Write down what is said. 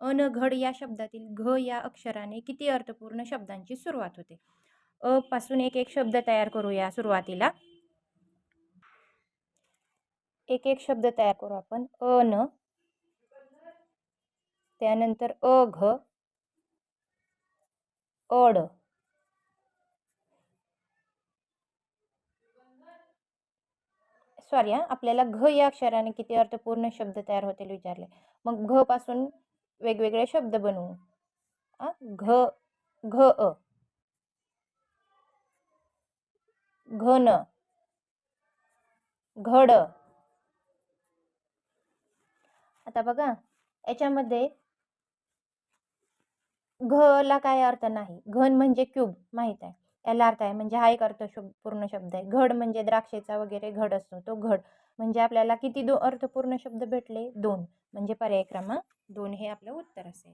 अनघड या शब्दातील घ या अक्षराने किती अर्थपूर्ण शब्दांची सुरुवात होते? अ पासून एक एक शब्द तयार करूया सुरुवातीला. एक एक शब्द तयार करू आपण. अन, त्यानंतर अघ, अड. सॉरी आपल्याला घ या अक्षराने किती अर्थपूर्ण शब्द तयार होतील विचारले. मग घ पासून वेगवेगळे शब्द बनवू. घ, घ अ, घन, घड. आता बघा याच्यामध्ये घ ला काय अर्थ नाही. घन म्हणजे क्यूब माहित आहे, याला अर्थ आहे, म्हणजे हा एक पूर्ण शब्द आहे. घड म्हणजे द्राक्षेचा वगैरे घड असतो, तो घड. म्हणजे आपल्याला किती अर्थपूर्ण शब्द भेटले? 2. म्हणजे पर्याय क्रमांक 2 हे आपलं उत्तर असेल.